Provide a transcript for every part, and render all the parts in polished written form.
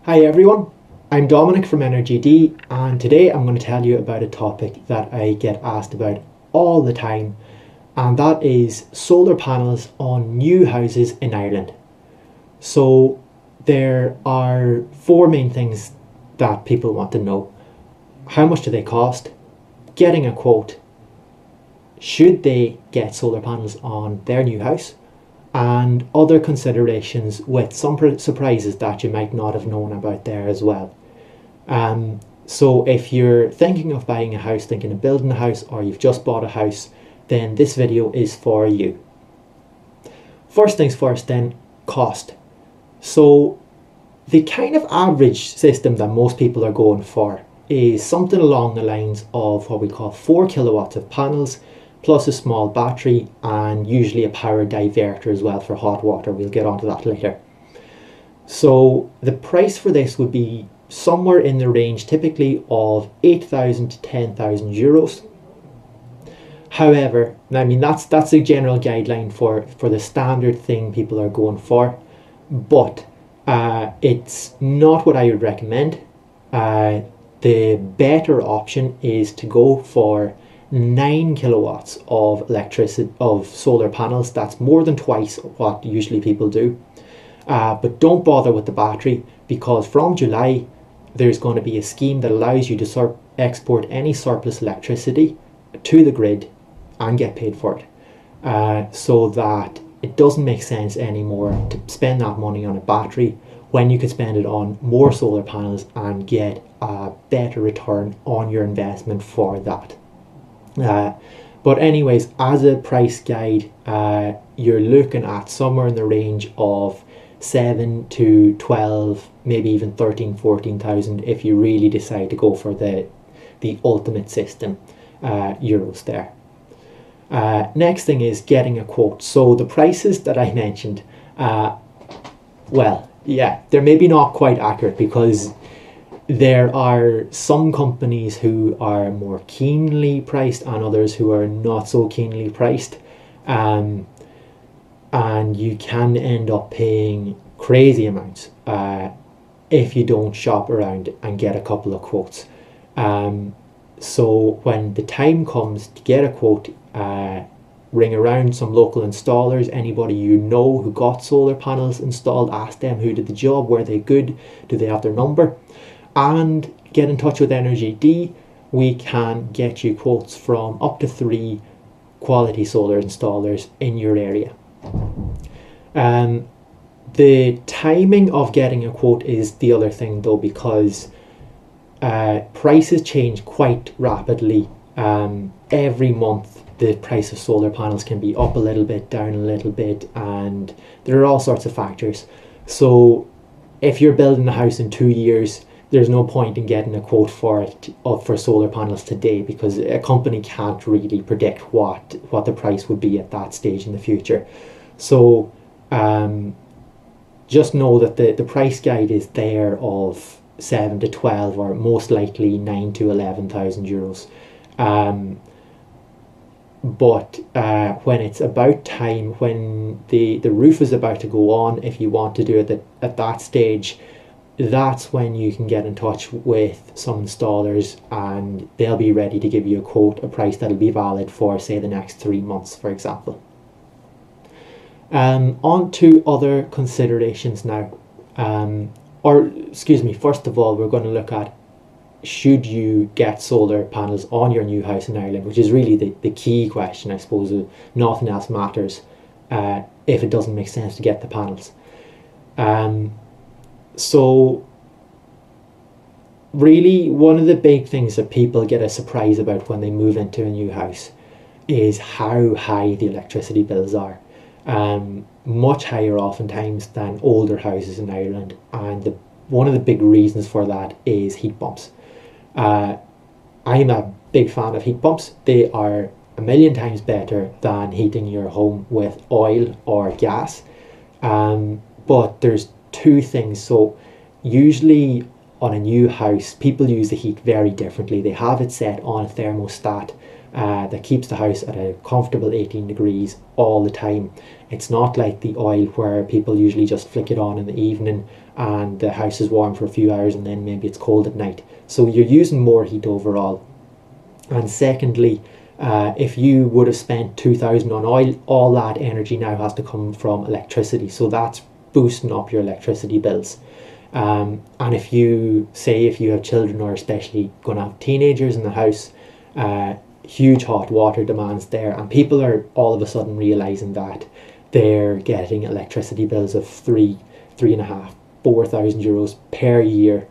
Hi everyone, I'm Dominic from Energy D, and today I'm going to tell you about a topic that I get asked about all the time, and that is solar panels on new houses in Ireland. So there are four main things that people want to know. How much do they cost? Getting a quote. Should they get solar panels on their new house? And other considerations with some surprises that you might not have known about there as well. So if you're thinking of buying a house, thinking of building a house, or you've just bought a house, then this video is for you. First things first then, cost. So the kind of average system that most people are going for is something along the lines of what we call 4 kilowatts of panels plus a small battery and usually a power diverter as well for hot water. We'll get onto that later. So the price for this would be somewhere in the range typically of 8,000 to 10,000 euros. However, I mean that's a general guideline for the standard thing people are going for, but it's not what I would recommend. The better option is to go for 9 kilowatts of electricity of solar panels. That's more than twice what usually people do. But don't bother with the battery, because from July there's going to be a scheme that allows you to export any surplus electricity to the grid and get paid for it. So that it doesn't make sense anymore to spend that money on a battery when you could spend it on more solar panels and get a better return on your investment for that. But anyways, as a price guide, you're looking at somewhere in the range of 7 to 12, maybe even 13, 14,000 if you really decide to go for the ultimate system, euros there. Next thing is getting a quote. So the prices that I mentioned, well, yeah, they're maybe not quite accurate, because there are some companies who are more keenly priced and others who are not so keenly priced, and you can end up paying crazy amounts if you don't shop around and get a couple of quotes. So when the time comes to get a quote, ring around some local installers, anybody you know who got solar panels installed, ask them who did the job, were they good, do they have their number, and get in touch with Energy D. We can get you quotes from up to 3 quality solar installers in your area. The timing of getting a quote is the other thing though, because prices change quite rapidly. Every month the price of solar panels can be up a little bit, down a little bit, and there are all sorts of factors. So if you're building a house in 2 years, there's no point in getting a quote for it for solar panels today, because a company can't really predict what the price would be at that stage in the future. So just know that the price guide is there of 7 to 12, or most likely 9 to 11,000 euros. But when it's about time, when the roof is about to go on, if you want to do it at that stage, that's when you can get in touch with some installers and they'll be ready to give you a quote, a price that'll be valid for, say, the next 3 months, for example. On to other considerations now. Or excuse me, first of all, we're going to look at, should you get solar panels on your new house in Ireland, which is really the key question, I suppose. Nothing else matters if it doesn't make sense to get the panels. So really, one of the big things that people get a surprise about when they move into a new house is how high the electricity bills are. Much higher oftentimes than older houses in Ireland, and one of the big reasons for that is heat pumps. I'm a big fan of heat pumps. They are a million times better than heating your home with oil or gas. But there's two things. So usually on a new house, people use the heat very differently. They have it set on a thermostat that keeps the house at a comfortable 18 degrees all the time. It's not like the oil where people usually just flick it on in the evening and the house is warm for a few hours and then maybe it's cold at night. So you're using more heat overall. And secondly, if you would have spent 2,000 on oil, all that energy now has to come from electricity. So that's boosting up your electricity bills. And if you have children, or especially going to have teenagers in the house, huge hot water demands there, and people are all of a sudden realizing that they're getting electricity bills of 3,500, 4,000 euros per year,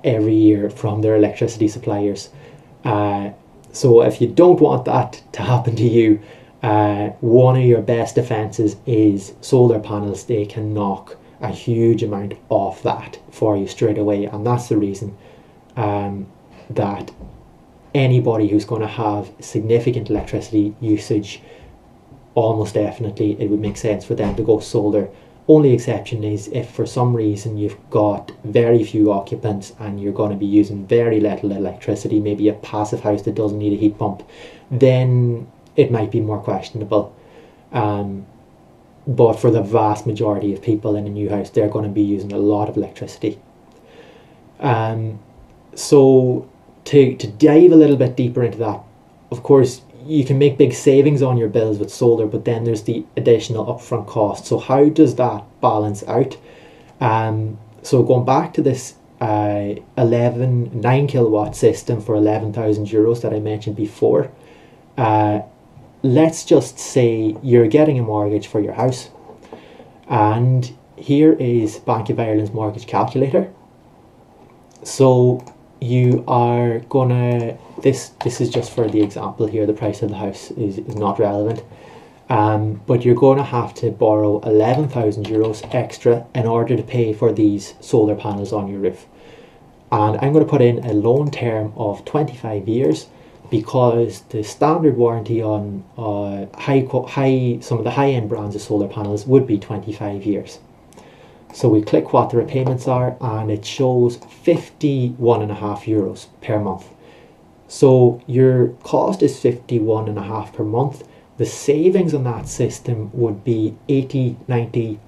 every year from their electricity suppliers. So if you don't want that to happen to you, one of your best defenses is solar panels. They can knock a huge amount off that for you straight away, and that's the reason that anybody who's going to have significant electricity usage, almost definitely it would make sense for them to go solar. Only exception is if for some reason you've got very few occupants and you're going to be using very little electricity, maybe a passive house that doesn't need a heat pump, then it might be more questionable. But for the vast majority of people in a new house, they're going to be using a lot of electricity. So to dive a little bit deeper into that, of course, you can make big savings on your bills with solar, but then there's the additional upfront cost. So how does that balance out? So going back to this 9 kilowatt system for 11,000 euros that I mentioned before, let's just say you're getting a mortgage for your house, and here is Bank of Ireland's mortgage calculator. So you are gonna, this is just for the example here, the price of the house is not relevant, but you're going to have to borrow 11,000 euros extra in order to pay for these solar panels on your roof. And I'm going to put in a loan term of 25 years, because the standard warranty on some of the high-end brands of solar panels would be 25 years. So we click what the repayments are, and it shows 51.5 euros per month. So your cost is 51.5 per month. The savings on that system would be 80, 90,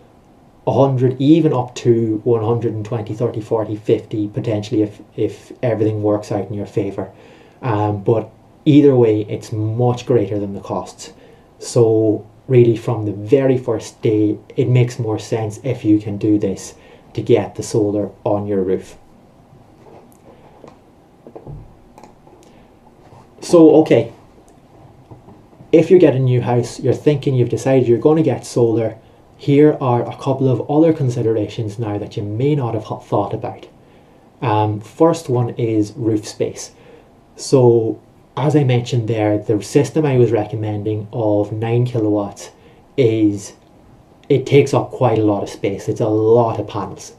100, even up to 120, 30, 40, 50 potentially if everything works out in your favour. But either way, it's much greater than the costs. So really, from the very first day, it makes more sense if you can do this to get the solar on your roof. So, okay, if you're getting a new house, you've decided you're going to get solar, here are a couple of other considerations now that you may not have thought about. First one is roof space. So, as I mentioned there, the system I was recommending of 9 kilowatts it takes up quite a lot of space. It's a lot of panels.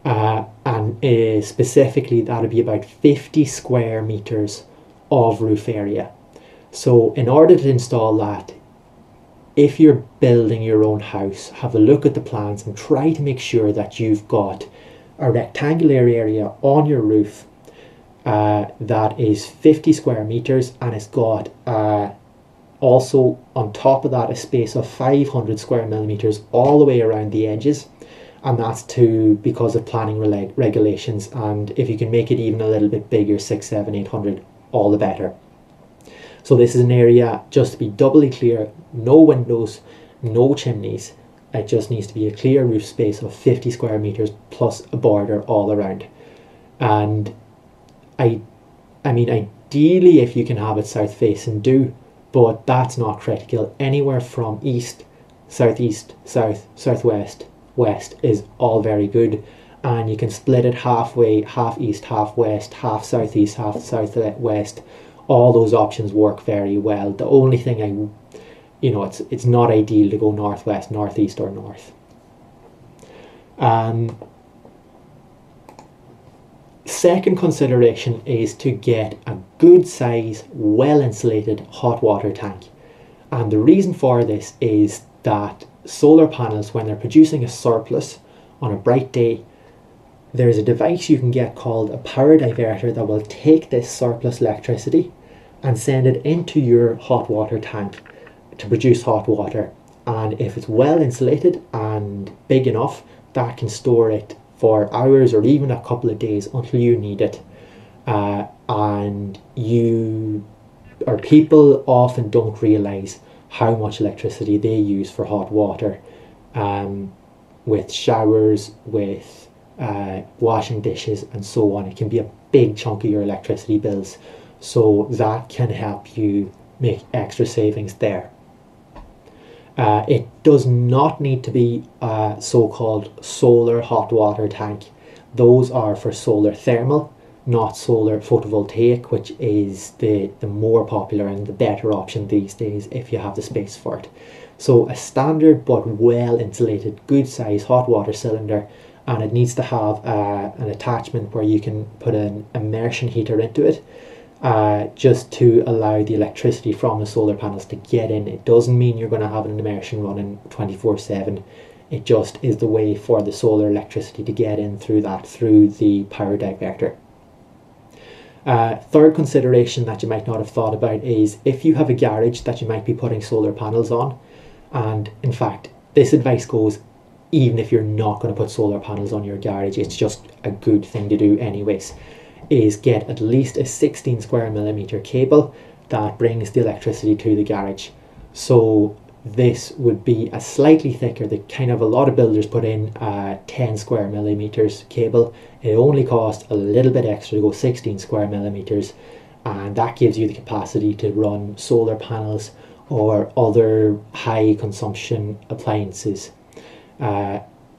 And specifically, that would be about 50 square meters of roof area. So in order to install that, if you're building your own house, have a look at the plans and try to make sure that you've got a rectangular area on your roof that is 50 square meters, and it's got also on top of that a space of 500 square millimeters all the way around the edges, and that's because of planning regulations. And if you can make it even a little bit bigger, 600, 700, 800, all the better. So this is an area, just to be doubly clear, no windows, no chimneys. It just needs to be a clear roof space of 50 square meters plus a border all around. And I mean, ideally, if you can have it south facing, do, but that's not critical. Anywhere from east, southeast, south, southwest, west is all very good, and you can split it halfway, half east, half west, half southeast, half southwest. All those options work very well. The only thing it's not ideal to go northwest, northeast, or north. Second consideration is to get a good size, well insulated hot water tank. And the reason for this is that solar panels, when they're producing a surplus on a bright day, there's a device you can get called a power diverter that will take this surplus electricity and send it into your hot water tank to produce hot water. And if it's well insulated and big enough, that can store it for hours or even a couple of days until you need it. And people often don't realize how much electricity they use for hot water, with showers, with washing dishes and so on. It can be a big chunk of your electricity bills, so that can help you make extra savings there. It does not need to be a so-called solar hot water tank. Those are for solar thermal, not solar photovoltaic, which is the more popular and the better option these days if you have the space for it. So a standard but well insulated, good size hot water cylinder, and it needs to have an attachment where you can put an immersion heater into it, just to allow the electricity from the solar panels to get in. It doesn't mean you're going to have an immersion running 24/7. It just is the way for the solar electricity to get in through the power diverter. Third consideration that you might not have thought about is if you have a garage that you might be putting solar panels on, and in fact this advice goes even if you're not going to put solar panels on your garage, it's just a good thing to do anyways, is get at least a 16 square millimeter cable that brings the electricity to the garage. So this would be a slightly thicker, a lot of builders put in 10 square millimeters cable. It only costs a little bit extra to go 16 square millimeters, and that gives you the capacity to run solar panels or other high consumption appliances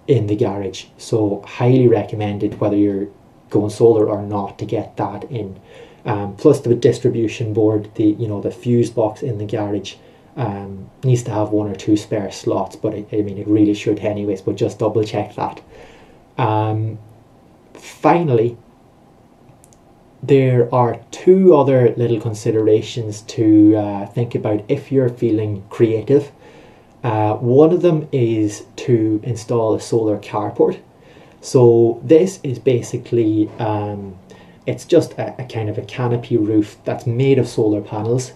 in the garage. So highly recommended, whether you're going solar or not, to get that in. Plus the distribution board, the fuse box in the garage needs to have 1 or 2 spare slots, but it really should anyways, but just double check that. Finally, there are 2 other little considerations to think about if you're feeling creative. One of them is to install a solar carport. So this is basically, it's just a kind of a canopy roof that's made of solar panels.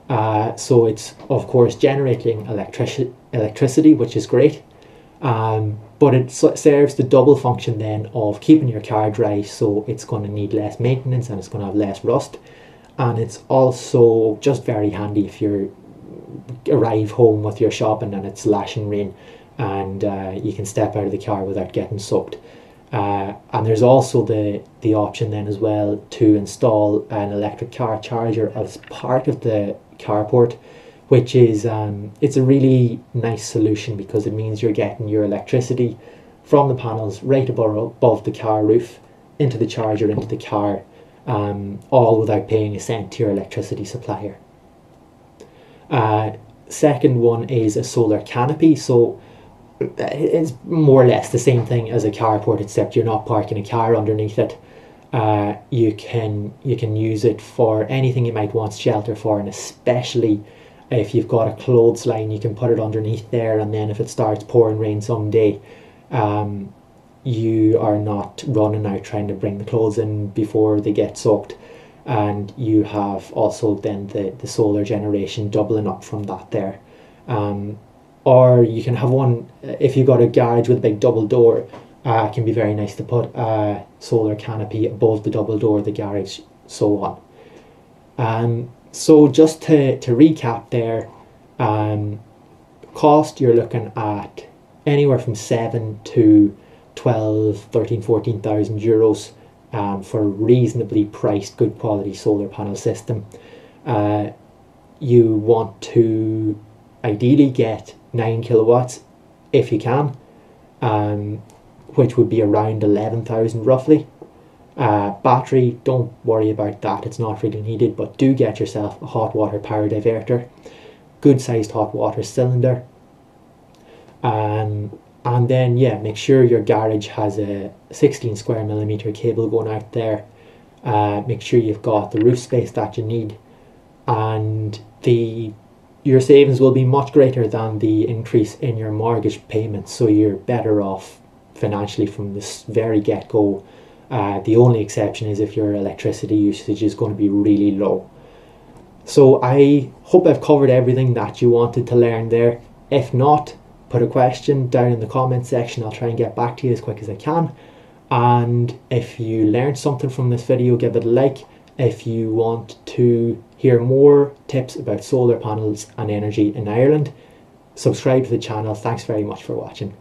So it's of course generating electricity, which is great, but it serves the double function then of keeping your car dry, so it's going to need less maintenance and it's going to have less rust. And it's also just very handy if you arrive home with your shopping and it's lashing rain, and you can step out of the car without getting soaked. And there's also the option then as well to install an electric car charger as part of the carport, which is it's a really nice solution because it means you're getting your electricity from the panels right above the car roof into the charger, into the car, all without paying a cent to your electricity supplier. Second one is a solar canopy. So it's more or less the same thing as a carport, except you're not parking a car underneath it. You can use it for anything you might want shelter for, and especially if you've got a clothesline, you can put it underneath there, and then if it starts pouring rain someday, you are not running out trying to bring the clothes in before they get soaked. And you have also then the solar generation doubling up from that there. Or you can have one, if you've got a garage with a big double door, it can be very nice to put a solar canopy above the double door of the garage, so on. So just to recap there, cost, you're looking at anywhere from 7 to 12, 13, 14,000 euros for a reasonably priced, good quality solar panel system. You want to ideally get 9 kilowatts if you can, which would be around 11,000 roughly. Battery, don't worry about that, it's not really needed, but do get yourself a hot water power diverter, good sized hot water cylinder, and then make sure your garage has a 16 square millimeter cable going out there. Make sure you've got the roof space that you need, and your savings will be much greater than the increase in your mortgage payments, so you're better off financially from this very get-go. The only exception is if your electricity usage is going to be really low. So I hope I've covered everything that you wanted to learn there. If not, put a question down in the comment section. I'll try and get back to you as quick as I can. And if you learned something from this video, give it a like. If you want to hear more tips about solar panels and energy in Ireland, subscribe to the channel. Thanks very much for watching.